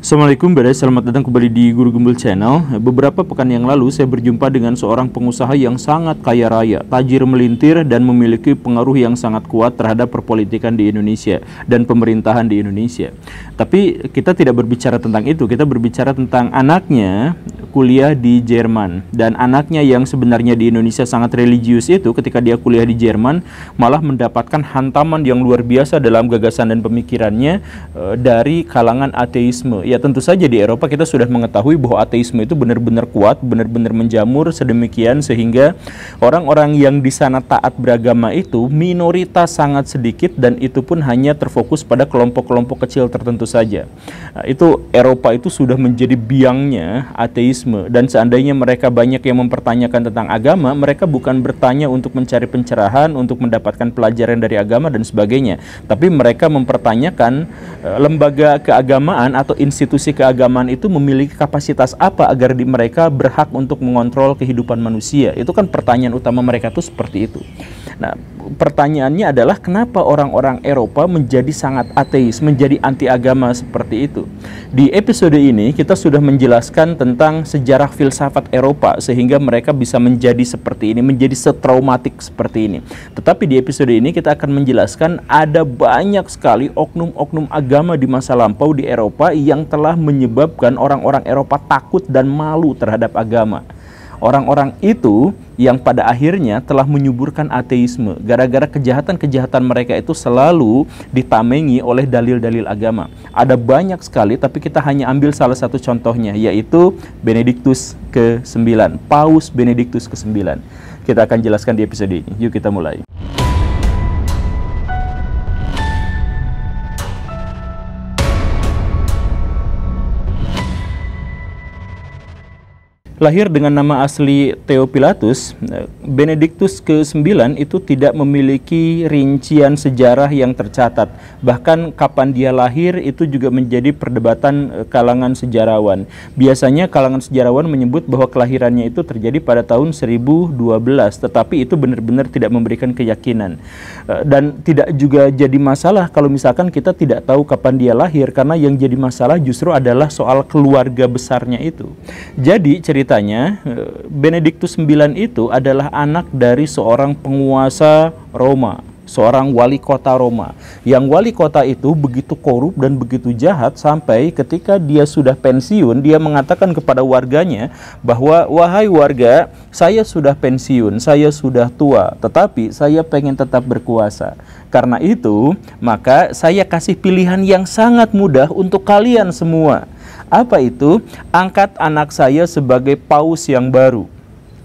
Assalamualaikum guys, selamat datang kembali di Guru Gembel Channel. Beberapa pekan yang lalu saya berjumpa dengan seorang pengusaha yang sangat kaya raya, tajir melintir dan memiliki pengaruh yang sangat kuat terhadap perpolitikan di Indonesia dan pemerintahan di Indonesia. Tapi kita tidak berbicara tentang itu, kita berbicara tentang anaknya kuliah di Jerman. Dan anaknya yang sebenarnya di Indonesia sangat religius itu ketika dia kuliah di Jerman malah mendapatkan hantaman yang luar biasa dalam gagasan dan pemikirannya dari kalangan ateisme. Ya tentu saja di Eropa kita sudah mengetahui bahwa ateisme itu benar-benar kuat, benar-benar menjamur sedemikian sehingga orang-orang yang di sana taat beragama itu minoritas sangat sedikit dan itu pun hanya terfokus pada kelompok-kelompok kecil tertentu saja. Nah, itu Eropa itu sudah menjadi biangnya ateisme dan seandainya mereka banyak yang mempertanyakan tentang agama, mereka bukan bertanya untuk mencari pencerahan, untuk mendapatkan pelajaran dari agama dan sebagainya, tapi mereka mempertanyakan lembaga keagamaan atau institusi keagamaan itu memiliki kapasitas apa agar mereka berhak untuk mengontrol kehidupan manusia. Itu kan pertanyaan utama mereka tuh seperti itu. Nah, pertanyaannya adalah kenapa orang-orang Eropa menjadi sangat ateis, menjadi anti agama seperti itu. Di episode ini kita sudah menjelaskan tentang sejarah filsafat Eropa sehingga mereka bisa menjadi seperti ini, menjadi setraumatik seperti ini. Tetapi di episode ini kita akan menjelaskan ada banyak sekali oknum-oknum agama di masa lampau di Eropa yang telah menyebabkan orang-orang Eropa takut dan malu terhadap agama. Orang-orang itu yang pada akhirnya telah menyuburkan ateisme gara-gara kejahatan-kejahatan mereka itu selalu ditamengi oleh dalil-dalil agama. Ada banyak sekali, tapi kita hanya ambil salah satu contohnya, yaitu Benediktus ke-9, Paus Benediktus ke-9. Kita akan jelaskan di episode ini. Yuk kita mulai. Lahir dengan nama asli Theophilatus, Benediktus ke-9 itu tidak memiliki rincian sejarah yang tercatat. Bahkan kapan dia lahir itu juga menjadi perdebatan kalangan sejarawan. Biasanya kalangan sejarawan menyebut bahwa kelahirannya itu terjadi pada tahun 1012, tetapi itu benar-benar tidak memberikan keyakinan. Dan tidak juga jadi masalah kalau misalkan kita tidak tahu kapan dia lahir, karena yang jadi masalah justru adalah soal keluarga besarnya itu. Jadi ceritanya Benediktus IX itu adalah anak dari seorang penguasa Roma, seorang wali kota Roma. Yang wali kota itu begitu korup dan begitu jahat sampai ketika dia sudah pensiun, dia mengatakan kepada warganya bahwa, wahai warga, saya sudah pensiun, saya sudah tua, tetapi saya pengen tetap berkuasa. Karena itu, maka saya kasih pilihan yang sangat mudah untuk kalian semua. Apa itu? Angkat anak saya sebagai paus yang baru.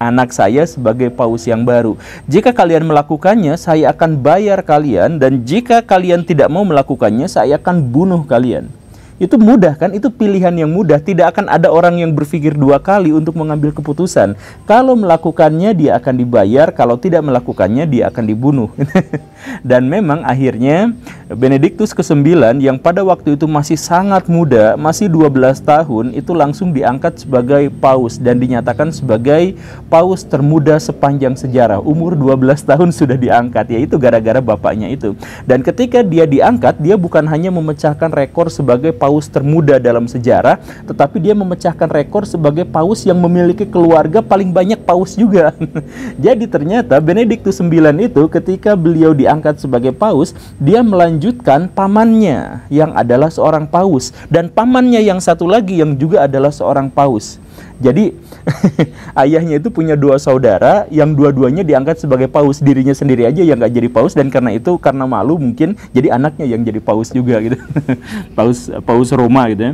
Anak saya sebagai paus yang baru. Jika kalian melakukannya, saya akan bayar kalian, dan jika kalian tidak mau melakukannya, saya akan bunuh kalian. Itu mudah kan? Itu pilihan yang mudah. Tidak akan ada orang yang berpikir dua kali untuk mengambil keputusan. Kalau melakukannya, dia akan dibayar. Kalau tidak melakukannya, dia akan dibunuh. Dan memang akhirnya Benediktus ke-9 yang pada waktu itu masih sangat muda, masih 12 tahun, itu langsung diangkat sebagai paus dan dinyatakan sebagai paus termuda sepanjang sejarah. Umur 12 tahun sudah diangkat, yaitu gara-gara bapaknya itu. Dan ketika dia diangkat, dia bukan hanya memecahkan rekor sebagai paus termuda dalam sejarah, tetapi dia memecahkan rekor sebagai paus yang memiliki keluarga paling banyak paus juga. Jadi ternyata Benediktus IX itu ketika beliau diangkat sebagai paus, dia melanjutkan pamannya yang adalah seorang paus, dan pamannya yang satu lagi yang juga adalah seorang paus. Jadi ayahnya itu punya dua saudara yang dua-duanya diangkat sebagai paus, dirinya sendiri aja yang nggak jadi paus, dan karena itu, karena malu mungkin, jadi anaknya yang jadi paus juga gitu. Paus Roma gitu ya.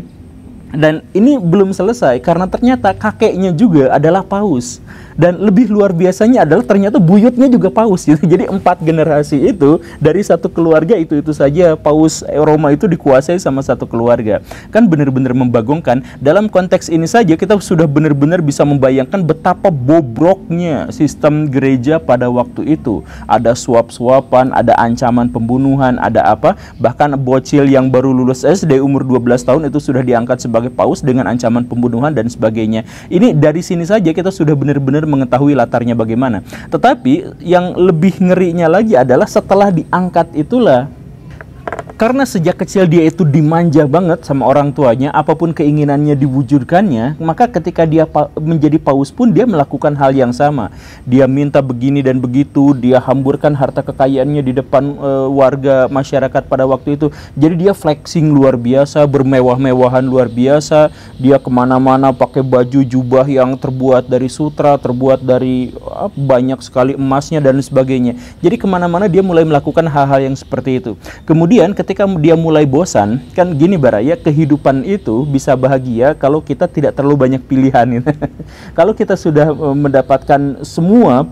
Dan ini belum selesai karena ternyata kakeknya juga adalah paus. Dan lebih luar biasanya adalah ternyata buyutnya juga paus gitu. Jadi 4 generasi itu dari satu keluarga itu saja paus Roma itu dikuasai sama satu keluarga. Kan benar-benar membagongkan. Dalam konteks ini saja kita sudah benar-benar bisa membayangkan betapa bobroknya sistem gereja pada waktu itu. Ada suap-suapan, ada ancaman pembunuhan, ada apa? Bahkan bocil yang baru lulus SD umur 12 tahun itu sudah diangkat sebagai paus dengan ancaman pembunuhan dan sebagainya. Ini dari sini saja kita sudah benar-benar mengetahui latarnya bagaimana. Tetapi yang lebih ngerinya lagi adalah setelah diangkat itulah karena sejak kecil dia itu dimanja banget sama orang tuanya, apapun keinginannya diwujudkannya, maka ketika dia menjadi paus pun dia melakukan hal yang sama. Dia minta begini dan begitu, dia hamburkan harta kekayaannya di depan warga masyarakat pada waktu itu. Jadi dia flexing luar biasa, bermewah-mewahan luar biasa. Dia kemana-mana pakai baju jubah yang terbuat dari sutra, terbuat dari banyak sekali emasnya dan sebagainya. Jadi kemana-mana dia mulai melakukan hal-hal yang seperti itu. Kemudian ketika dia mulai bosan, kan gini Baraya, kehidupan itu bisa bahagia kalau kita tidak terlalu banyak pilihan. Kalau kita sudah mendapatkan semua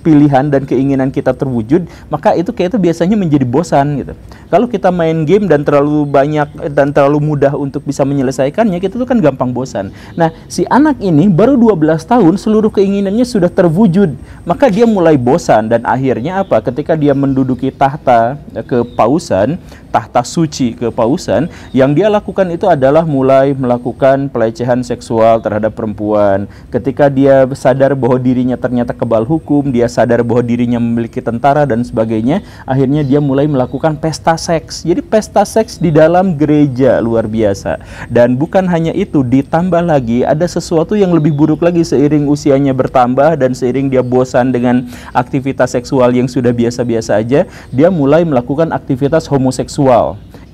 pilihan dan keinginan kita terwujud, maka itu kayak itu biasanya menjadi bosan gitu. Kalau kita main game dan terlalu banyak dan terlalu mudah untuk bisa menyelesaikannya, kita tuh kan gampang bosan. Nah, si anak ini baru 12 tahun, seluruh keinginannya sudah terwujud. Maka dia mulai bosan dan akhirnya apa? Ketika dia menduduki tahta kepausan, tahta suci kepausan, yang dia lakukan itu adalah mulai melakukan pelecehan seksual terhadap perempuan. Ketika dia sadar bahwa dirinya ternyata kebal hukum, dia sadar bahwa dirinya memiliki tentara dan sebagainya, akhirnya dia mulai melakukan pesta seks. Jadi pesta seks di dalam gereja, luar biasa. Dan bukan hanya itu, ditambah lagi ada sesuatu yang lebih buruk lagi seiring usianya bertambah dan seiring dia bosan dengan aktivitas seksual yang sudah biasa-biasa aja, dia mulai melakukan aktivitas homoseksual.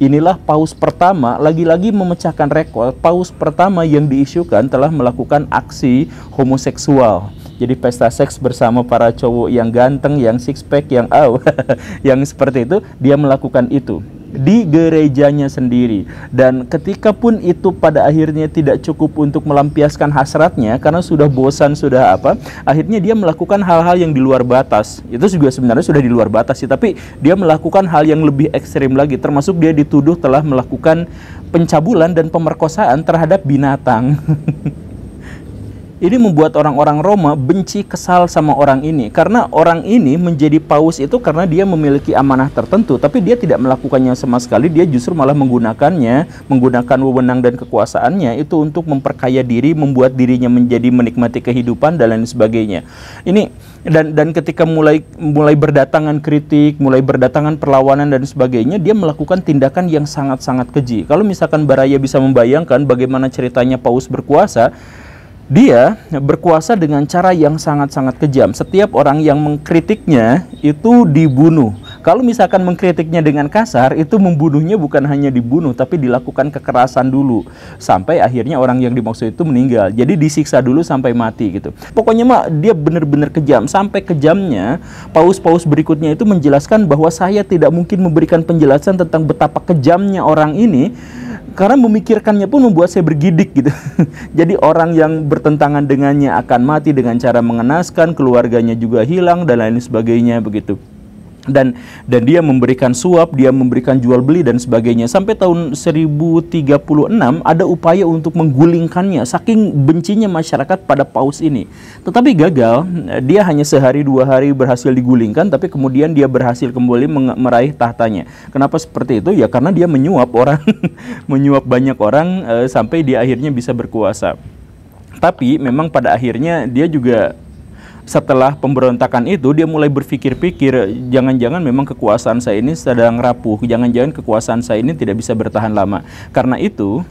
Inilah paus pertama, lagi-lagi memecahkan rekor, paus pertama yang diisukan telah melakukan aksi homoseksual. Jadi pesta seks bersama para cowok yang ganteng, yang six pack, yang yang seperti itu, dia melakukan itu di gerejanya sendiri. Dan ketika pun itu pada akhirnya tidak cukup untuk melampiaskan hasratnya karena sudah bosan, sudah akhirnya dia melakukan hal-hal yang di luar batas. Itu juga sebenarnya sudah di luar batas sih, tapi dia melakukan hal yang lebih ekstrim lagi, termasuk dia dituduh telah melakukan pencabulan dan pemerkosaan terhadap binatang. Ini membuat orang-orang Roma benci, kesal sama orang ini. Karena orang ini menjadi paus itu karena dia memiliki amanah tertentu, tapi dia tidak melakukannya sama sekali. Dia justru malah menggunakannya, menggunakan wewenang dan kekuasaannya itu untuk memperkaya diri, membuat dirinya menjadi menikmati kehidupan dan lain sebagainya. Ini dan ketika mulai berdatangan kritik, mulai berdatangan perlawanan dan sebagainya, dia melakukan tindakan yang sangat-sangat keji. Kalau misalkan Baraya bisa membayangkan bagaimana ceritanya paus berkuasa, dia berkuasa dengan cara yang sangat-sangat kejam. Setiap orang yang mengkritiknya itu dibunuh. Kalau misalkan mengkritiknya dengan kasar, itu membunuhnya bukan hanya dibunuh, tapi dilakukan kekerasan dulu. Sampai akhirnya orang yang dimaksud itu meninggal. Jadi disiksa dulu sampai mati gitu. Pokoknya mah dia benar-benar kejam. Sampai kejamnya, paus-paus berikutnya itu menjelaskan bahwa saya tidak mungkin memberikan penjelasan tentang betapa kejamnya orang ini, karena memikirkannya pun membuat saya bergidik gitu. Jadi orang yang bertentangan dengannya akan mati dengan cara mengenaskan, keluarganya juga hilang dan lain sebagainya begitu. Dan dia memberikan suap, dia memberikan jual beli dan sebagainya. Sampai tahun 1036 ada upaya untuk menggulingkannya, saking bencinya masyarakat pada paus ini. Tetapi gagal, dia hanya sehari dua hari berhasil digulingkan, tapi kemudian dia berhasil kembali meraih tahtanya. Kenapa seperti itu? Ya karena dia menyuap orang, menyuap banyak orang sampai dia akhirnya bisa berkuasa. Tapi memang pada akhirnya dia juga, setelah pemberontakan itu, dia mulai berpikir-pikir, jangan-jangan memang kekuasaan saya ini sedang rapuh, jangan-jangan kekuasaan saya ini tidak bisa bertahan lama. Karena itu,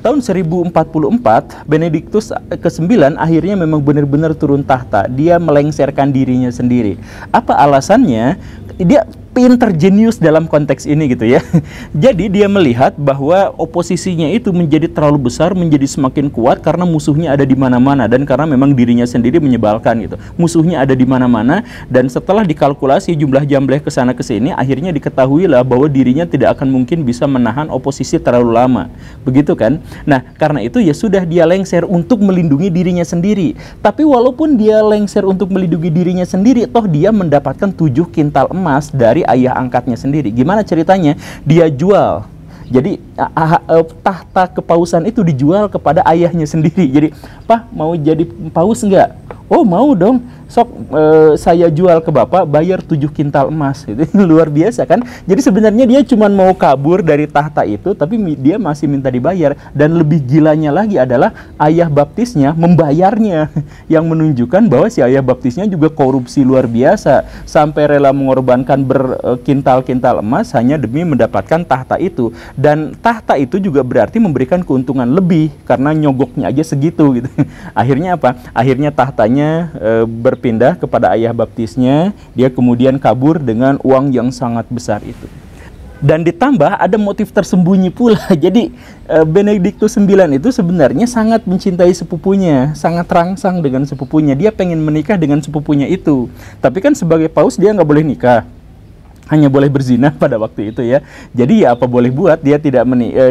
tahun 1044, Benediktus ke-9 akhirnya memang benar-benar turun tahta. Dia melengsarkan dirinya sendiri. Apa alasannya? Dia pinter, jenius dalam konteks ini gitu ya. Jadi dia melihat bahwa oposisinya itu menjadi terlalu besar, menjadi semakin kuat karena musuhnya ada di mana-mana dan karena memang dirinya sendiri menyebalkan gitu. Musuhnya ada di mana-mana dan setelah dikalkulasi jumlah jambleh ke sana ke sini, akhirnya diketahuilah bahwa dirinya tidak akan mungkin bisa menahan oposisi terlalu lama. Begitu kan? Nah, karena itu ya sudah dia lengser untuk melindungi dirinya sendiri. Tapi walaupun dia lengser untuk melindungi dirinya sendiri, toh dia mendapatkan 7 kintal emas dari ayah angkatnya sendiri. Gimana ceritanya? Dia jual. Jadi tahta kepausan itu dijual kepada ayahnya sendiri. Jadi, "Pak, mau jadi paus enggak?" Oh mau dong, sok saya jual ke bapak, bayar 7 kintal emas. Itu luar biasa kan. Jadi sebenarnya dia cuma mau kabur dari tahta itu, tapi dia masih minta dibayar. Dan lebih gilanya lagi adalah ayah baptisnya membayarnya, yang menunjukkan bahwa si ayah baptisnya juga korupsi luar biasa, sampai rela mengorbankan berkintal-kintal emas hanya demi mendapatkan tahta itu. Dan tahta itu juga berarti memberikan keuntungan lebih karena nyogoknya aja segitu gitu. Akhirnya apa? Akhirnya tahtanya berpindah kepada ayah baptisnya. Dia kemudian kabur dengan uang yang sangat besar itu. Dan ditambah ada motif tersembunyi pula. Jadi Benediktus IX itu sebenarnya sangat mencintai sepupunya, sangat rangsang dengan sepupunya. Dia pengen menikah dengan sepupunya itu. Tapi kan sebagai paus dia nggak boleh nikah, hanya boleh berzina pada waktu itu ya. Jadi ya apa boleh buat, dia tidak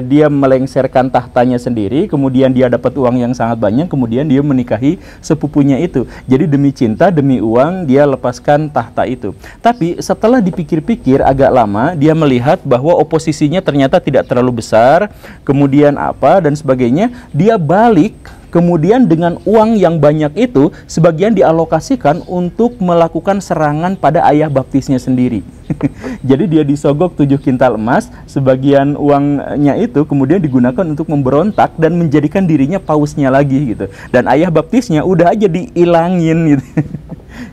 dia melengsarkan tahtanya sendiri, kemudian dia dapat uang yang sangat banyak, kemudian dia menikahi sepupunya itu. Jadi demi cinta, demi uang, dia lepaskan tahta itu. Tapi setelah dipikir-pikir agak lama, dia melihat bahwa oposisinya ternyata tidak terlalu besar, kemudian apa dan sebagainya, dia balik. Kemudian dengan uang yang banyak itu, sebagian dialokasikan untuk melakukan serangan pada ayah baptisnya sendiri. Jadi dia disogok 7 kintal emas, sebagian uangnya itu kemudian digunakan untuk memberontak dan menjadikan dirinya pausnya lagi gitu. Dan ayah baptisnya udah aja diilangin gitu.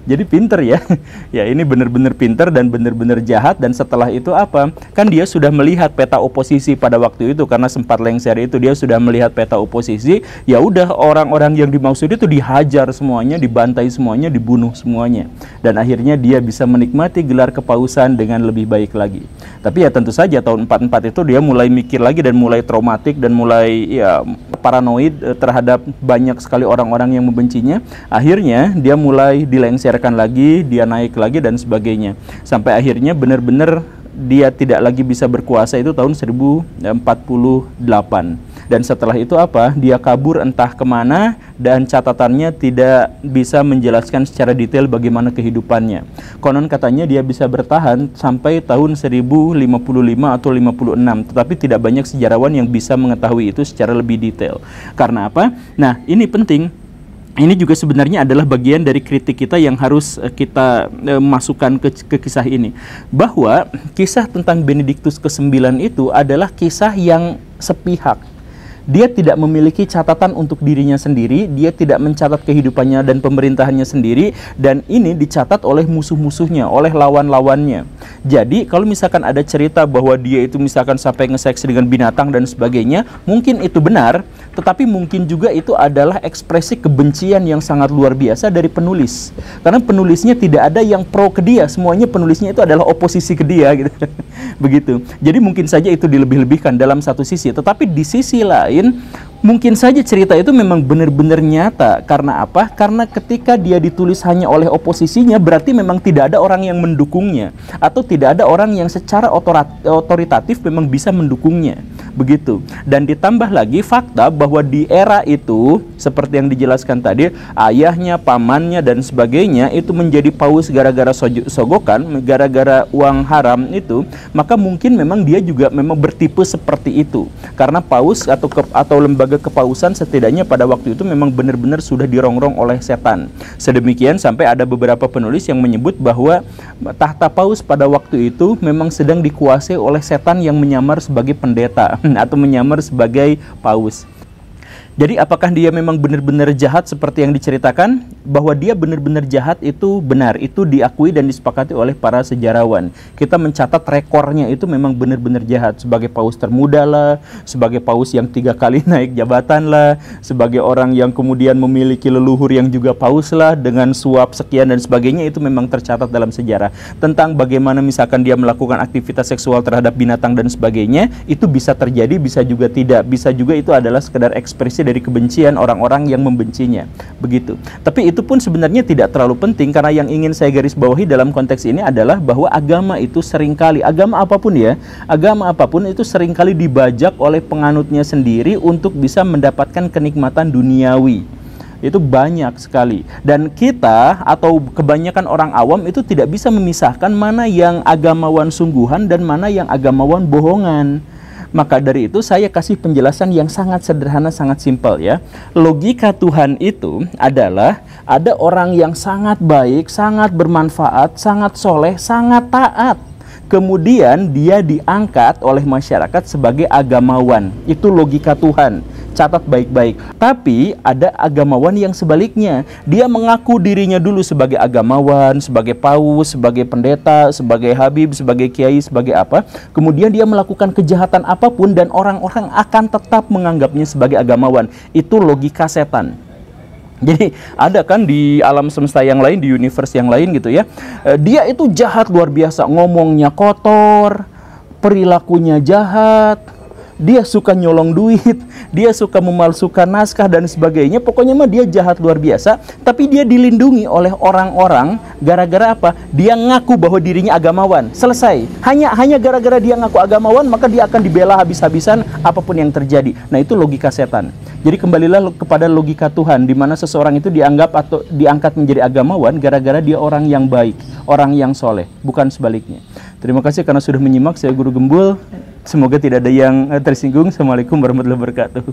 Jadi pinter ya. Ya ini benar-benar pinter dan benar-benar jahat. Dan setelah itu apa? Kan dia sudah melihat peta oposisi pada waktu itu, karena sempat lengser itu dia sudah melihat peta oposisi. Ya udah, orang-orang yang dimaksud itu dihajar semuanya, dibantai semuanya, dibunuh semuanya. Dan akhirnya dia bisa menikmati gelar kepausan dengan lebih baik lagi. Tapi ya tentu saja tahun 44 itu dia mulai mikir lagi dan mulai traumatik dan mulai ya paranoid terhadap banyak sekali orang-orang yang membencinya. Akhirnya dia mulai dilengsarkan lagi, dia naik lagi dan sebagainya. Sampai akhirnya benar-benar dia tidak lagi bisa berkuasa itu tahun 1048. Dan setelah itu apa? Dia kabur entah kemana, dan catatannya tidak bisa menjelaskan secara detail bagaimana kehidupannya. Konon katanya dia bisa bertahan sampai tahun 1055 atau 56, tetapi tidak banyak sejarawan yang bisa mengetahui itu secara lebih detail. Karena apa? Nah, ini penting. Ini juga sebenarnya adalah bagian dari kritik kita yang harus kita masukkan ke kisah ini. Bahwa kisah tentang Benediktus ke-9 itu adalah kisah yang sepihak. Dia tidak memiliki catatan untuk dirinya sendiri, dia tidak mencatat kehidupannya dan pemerintahannya sendiri, dan ini dicatat oleh musuh-musuhnya, oleh lawan-lawannya. Jadi kalau misalkan ada cerita bahwa dia itu misalkan sampai nge-seks dengan binatang dan sebagainya, mungkin itu benar, tetapi mungkin juga itu adalah ekspresi kebencian yang sangat luar biasa dari penulis. Karena penulisnya tidak ada yang pro ke dia, semuanya penulisnya itu adalah oposisi ke dia gitu. Begitu. Jadi mungkin saja itu dilebih-lebihkan dalam satu sisi, tetapi di sisi lain mungkin saja cerita itu memang benar-benar nyata. Karena apa? Karena ketika dia ditulis hanya oleh oposisinya, berarti memang tidak ada orang yang mendukungnya, atau tidak ada orang yang secara otoritatif memang bisa mendukungnya. Begitu. Dan ditambah lagi fakta bahwa di era itu, seperti yang dijelaskan tadi, ayahnya, pamannya dan sebagainya itu menjadi paus gara-gara sogokan, gara-gara uang haram itu, maka mungkin memang dia juga memang bertipe seperti itu. Karena paus atau lembaga kepausan setidaknya pada waktu itu memang benar-benar sudah dirongrong oleh setan. Sedemikian sampai ada beberapa penulis yang menyebut bahwa tahta paus pada waktu itu memang sedang dikuasai oleh setan yang menyamar sebagai pendeta atau menyamar sebagai paus. Jadi apakah dia memang benar-benar jahat seperti yang diceritakan? Bahwa dia benar-benar jahat itu benar, itu diakui dan disepakati oleh para sejarawan. Kita mencatat rekornya itu memang benar-benar jahat. Sebagai paus termuda lah, sebagai paus yang 3 kali naik jabatan lah, sebagai orang yang kemudian memiliki leluhur yang juga paus lah, dengan suap sekian dan sebagainya, itu memang tercatat dalam sejarah. Tentang bagaimana misalkan dia melakukan aktivitas seksual terhadap binatang dan sebagainya, itu bisa terjadi, bisa juga tidak. Bisa juga itu adalah sekedar ekspresi dari kebencian orang-orang yang membencinya. Begitu. Tapi itu pun sebenarnya tidak terlalu penting, karena yang ingin saya garis bawahi dalam konteks ini adalah bahwa agama itu seringkali, agama apapun ya, agama apapun itu seringkali dibajak oleh penganutnya sendiri untuk bisa mendapatkan kenikmatan duniawi. Itu banyak sekali. Dan kita atau kebanyakan orang awam itu tidak bisa memisahkan mana yang agamawan sungguhan dan mana yang agamawan bohongan. Maka dari itu saya kasih penjelasan yang sangat sederhana, sangat simpel ya. Logika Tuhan itu adalah ada orang yang sangat baik, sangat bermanfaat, sangat soleh, sangat taat. Kemudian dia diangkat oleh masyarakat sebagai agamawan. Itu logika Tuhan. Catat baik-baik. Tapi ada agamawan yang sebaliknya. Dia mengaku dirinya dulu sebagai agamawan, sebagai paus, sebagai pendeta, sebagai habib, sebagai kiai, sebagai apa. Kemudian dia melakukan kejahatan apapun dan orang-orang akan tetap menganggapnya sebagai agamawan. Itu logika setan. Jadi ada kan di alam semesta yang lain, di universe yang lain gitu ya, dia itu jahat luar biasa, ngomongnya kotor, perilakunya jahat, dia suka nyolong duit, dia suka memalsukan naskah dan sebagainya. Pokoknya mah dia jahat luar biasa, tapi dia dilindungi oleh orang-orang gara-gara apa? Dia ngaku bahwa dirinya agamawan. Selesai. Hanya gara-gara dia ngaku agamawan, maka dia akan dibela habis-habisan apapun yang terjadi. Nah, itu logika setan. Jadi kembalilah kepada logika Tuhan, di mana seseorang itu dianggap atau diangkat menjadi agamawan gara-gara dia orang yang baik, orang yang soleh, bukan sebaliknya. Terima kasih karena sudah menyimak. Saya Guru Gembul. Semoga tidak ada yang tersinggung. Assalamualaikum warahmatullahi wabarakatuh.